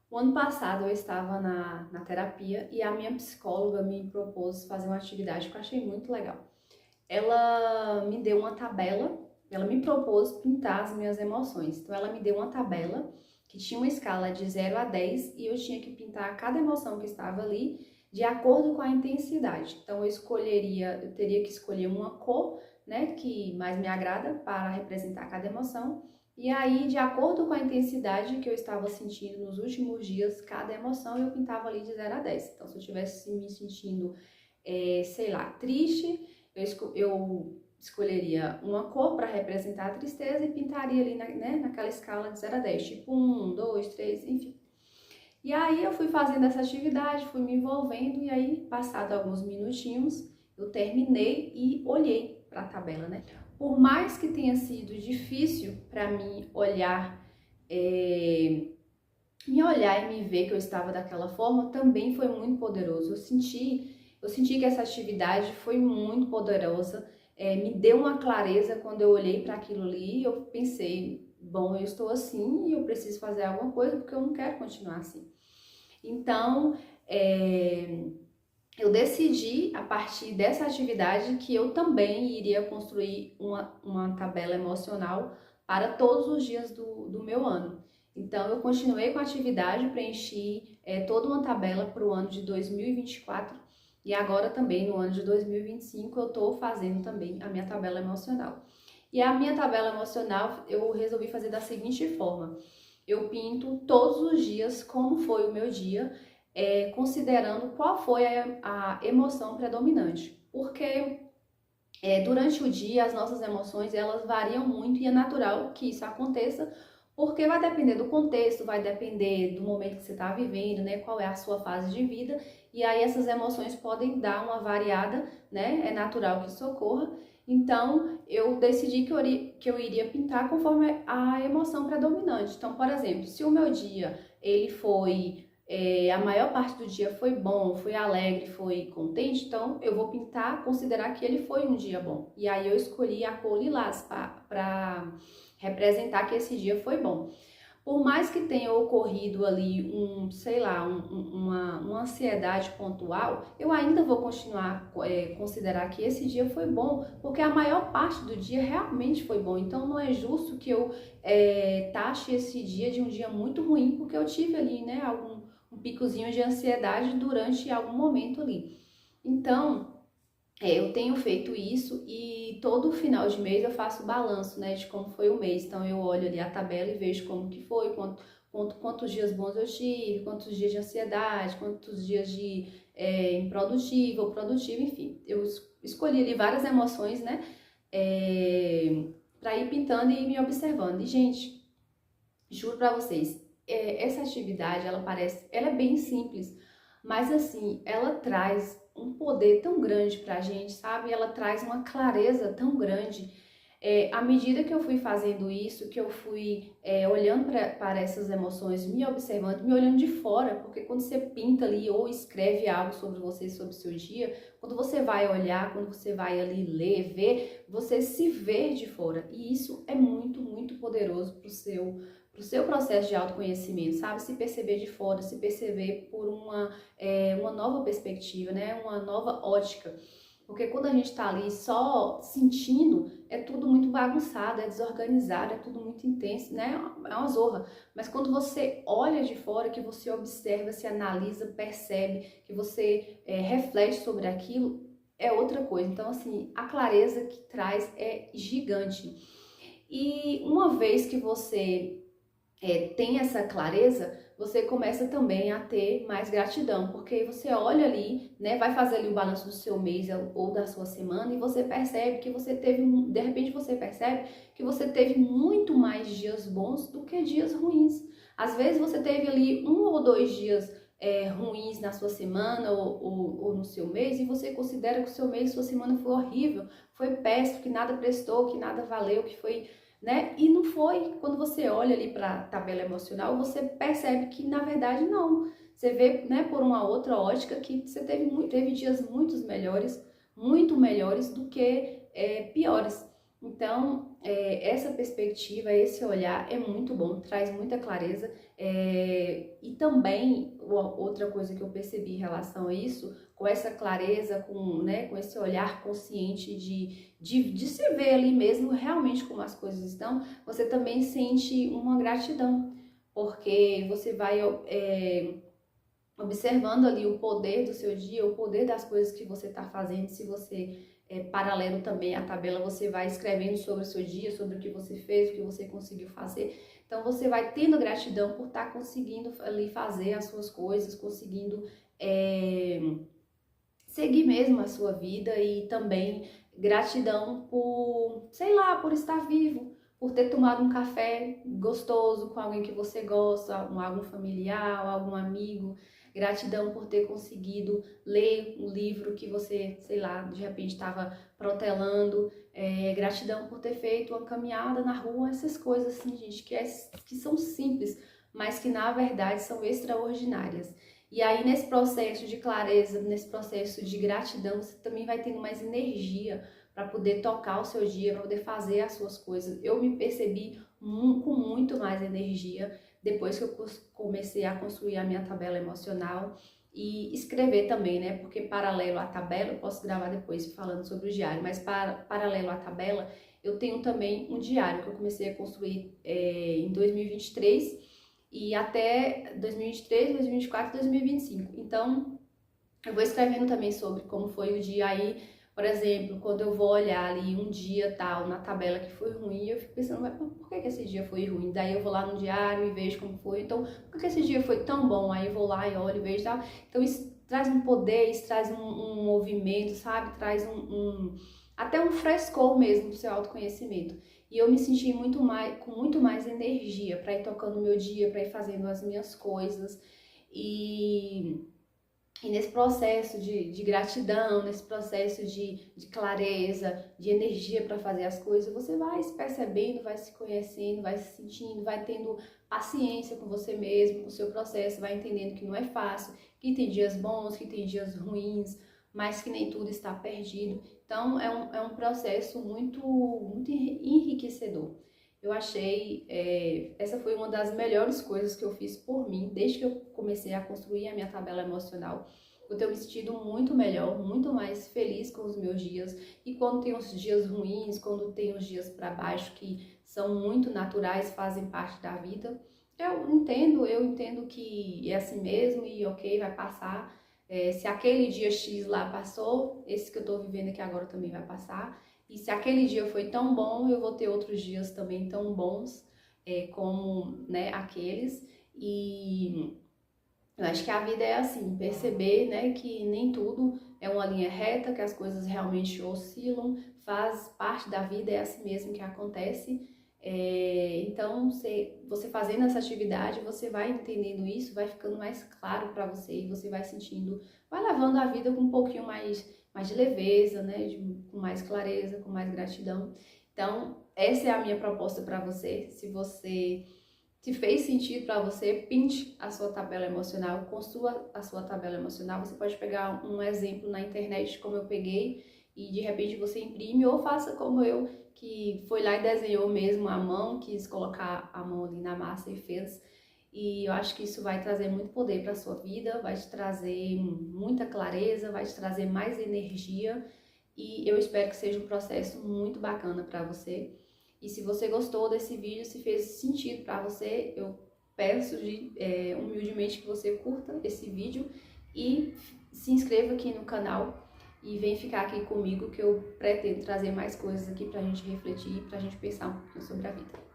O ano passado eu estava na terapia e a minha psicóloga me propôs fazer uma atividade que eu achei muito legal. Ela me deu uma tabela, ela me propôs pintar as minhas emoções. Então ela me deu uma tabela que tinha uma escala de 0 a 10 e eu tinha que pintar cada emoção que estava ali de acordo com a intensidade. Então eu teria que escolher uma cor, né, que mais me agrada para representar cada emoção. E aí, de acordo com a intensidade que eu estava sentindo nos últimos dias, cada emoção eu pintava ali de 0 a 10. Então, se eu estivesse me sentindo, sei lá, triste, eu escolheria uma cor para representar a tristeza e pintaria ali naquela escala de 0 a 10, tipo 1, 2, 3, enfim. E aí eu fui fazendo essa atividade, fui me envolvendo e aí, passado alguns minutinhos, eu terminei e olhei para a tabela, né? Por mais que tenha sido difícil para mim olhar, me olhar e me ver que eu estava daquela forma, também foi muito poderoso. Eu senti que essa atividade foi muito poderosa, me deu uma clareza quando eu olhei para aquilo ali. Eu pensei, bom, eu estou assim e eu preciso fazer alguma coisa porque eu não quero continuar assim. Então, eu decidi, a partir dessa atividade, que eu também iria construir uma tabela emocional para todos os dias do meu ano. Então, eu continuei com a atividade, preenchi toda uma tabela para o ano de 2024 e agora também no ano de 2025 eu estou fazendo também a minha tabela emocional. E a minha tabela emocional eu resolvi fazer da seguinte forma: eu pinto todos os dias como foi o meu dia, considerando qual foi a emoção predominante. Porque durante o dia as nossas emoções elas variam muito e é natural que isso aconteça, porque vai depender do contexto, vai depender do momento que você está vivendo, né? Qual é a sua fase de vida, e aí essas emoções podem dar uma variada, né? É natural que isso ocorra. Então eu decidi que eu iria pintar conforme a emoção predominante. Então, por exemplo, se o meu dia ele foi a maior parte do dia foi bom, foi alegre, foi contente, então eu vou pintar, considerar que ele foi um dia bom. E aí eu escolhi a cor lilás para representar que esse dia foi bom. Por mais que tenha ocorrido ali sei lá, uma ansiedade pontual, eu ainda vou continuar considerar que esse dia foi bom, porque a maior parte do dia realmente foi bom. Então não é justo que eu taxe esse dia de um dia muito ruim, porque eu tive ali, né, um picozinho de ansiedade durante algum momento ali. Então, eu tenho feito isso e todo final de mês eu faço balanço, né, de como foi o mês. Então eu olho ali a tabela e vejo como que foi, quantos dias bons eu tive, quantos dias de ansiedade, quantos dias de improdutivo ou produtivo, enfim. Eu escolhi ali várias emoções, né, para ir pintando e me observando. E, gente, juro pra vocês, essa atividade, ela é bem simples, mas assim, ela traz um poder tão grande pra gente, sabe? Ela traz uma clareza tão grande. À medida que eu fui fazendo isso, que eu fui olhando para essas emoções, me observando, me olhando de fora, porque quando você pinta ali ou escreve algo sobre você, sobre o seu dia, quando você vai olhar, quando você vai ali ler, ver, você se vê de fora. E isso é muito, muito poderoso pro seu processo de autoconhecimento, sabe? Se perceber de fora, se perceber por uma nova perspectiva, né? Uma nova ótica. Porque quando a gente tá ali só sentindo, é tudo muito bagunçado, é desorganizado, é tudo muito intenso, né? É uma zorra. Mas quando você olha de fora, que você observa, se analisa, percebe, que você reflete sobre aquilo, é outra coisa. Então, assim, a clareza que traz é gigante. E uma vez que você tem essa clareza, você começa também a ter mais gratidão, porque você olha ali, né, vai fazer ali o balanço do seu mês ou da sua semana e você percebe que você teve, de repente você percebe que você teve muito mais dias bons do que dias ruins. Às vezes você teve ali 1 ou 2 dias ruins na sua semana ou no seu mês e você considera que o seu mês, sua semana foi horrível, foi péssimo, que nada prestou, que nada valeu, que foi, né? E não foi. Quando você olha ali para a tabela emocional, você percebe que na verdade não. Você vê, né, por uma outra ótica que você teve dias muito melhores do que piores. Então, essa perspectiva, esse olhar é muito bom, traz muita clareza e também, outra coisa que eu percebi em relação a isso, com essa clareza, com esse olhar consciente de se ver ali mesmo realmente como as coisas estão, você também sente uma gratidão, porque você vai observando ali o poder do seu dia, o poder das coisas que você está fazendo. Se você paralelo também à tabela, você vai escrevendo sobre o seu dia, sobre o que você fez, o que você conseguiu fazer. Então você vai tendo gratidão por estar conseguindo ali fazer as suas coisas, conseguindo seguir mesmo a sua vida, e também gratidão por, sei lá, por estar vivo, por ter tomado um café gostoso com alguém que você gosta, algum familiar, algum amigo. Gratidão por ter conseguido ler um livro que você, sei lá, de repente estava protelando. Gratidão por ter feito uma caminhada na rua, essas coisas assim, gente, que são simples, mas que na verdade são extraordinárias. E aí, nesse processo de clareza, nesse processo de gratidão, você também vai tendo mais energia para poder tocar o seu dia, para poder fazer as suas coisas. Eu me percebi com muito mais energia depois que eu comecei a construir a minha tabela emocional e escrever também, né? Porque paralelo à tabela, eu posso gravar depois falando sobre o diário, mas paralelo à tabela, eu tenho também um diário que eu comecei a construir em 2023 e até 2023, 2024, 2025. Então, eu vou escrevendo também sobre como foi o dia aí. Por exemplo, quando eu vou olhar ali um dia tal na tabela que foi ruim, eu fico pensando, mas por que esse dia foi ruim? Daí eu vou lá no diário e vejo como foi. Então, por que esse dia foi tão bom? Aí eu vou lá e olho e vejo tal. Então, isso traz um poder, isso traz um movimento, sabe? Traz até um frescor mesmo do seu autoconhecimento. E eu me senti com muito mais energia para ir tocando o meu dia, para ir fazendo as minhas coisas. E nesse processo de gratidão, nesse processo de clareza, de energia para fazer as coisas, você vai se percebendo, vai se conhecendo, vai se sentindo, vai tendo paciência com você mesmo, com o seu processo, vai entendendo que não é fácil, que tem dias bons, que tem dias ruins, mas que nem tudo está perdido. Então, é um processo muito, muito enriquecedor. Eu achei, essa foi uma das melhores coisas que eu fiz por mim, desde que eu comecei a construir a minha tabela emocional. Eu tenho me sentido muito melhor, muito mais feliz com os meus dias. E quando tem os dias ruins, quando tem os dias para baixo, que são muito naturais, fazem parte da vida, eu entendo que é assim mesmo e ok, vai passar. Se aquele dia X lá passou, esse que eu tô vivendo aqui agora também vai passar. E se aquele dia foi tão bom, eu vou ter outros dias também tão bons como, né, aqueles. E eu acho que a vida é assim, perceber, né, que nem tudo é uma linha reta, que as coisas realmente oscilam, faz parte da vida, é assim mesmo que acontece. Então, você fazendo essa atividade, você vai entendendo isso, vai ficando mais claro para você e você vai sentindo, vai levando a vida com um pouquinho mais de leveza, né, com mais clareza, com mais gratidão. Então, essa é a minha proposta para você. Se fez sentido para você, pinte a sua tabela emocional, construa a sua tabela emocional. Você pode pegar um exemplo na internet, como eu peguei, e de repente você imprime, ou faça como eu, que foi lá e desenhou mesmo à mão, quis colocar a mão ali na massa e fez. E eu acho que isso vai trazer muito poder para a sua vida, vai te trazer muita clareza, vai te trazer mais energia. E eu espero que seja um processo muito bacana para você. E se você gostou desse vídeo, se fez sentido para você, eu peço humildemente que você curta esse vídeo e se inscreva aqui no canal e vem ficar aqui comigo, que eu pretendo trazer mais coisas aqui pra gente refletir, pra gente pensar um pouquinho sobre a vida.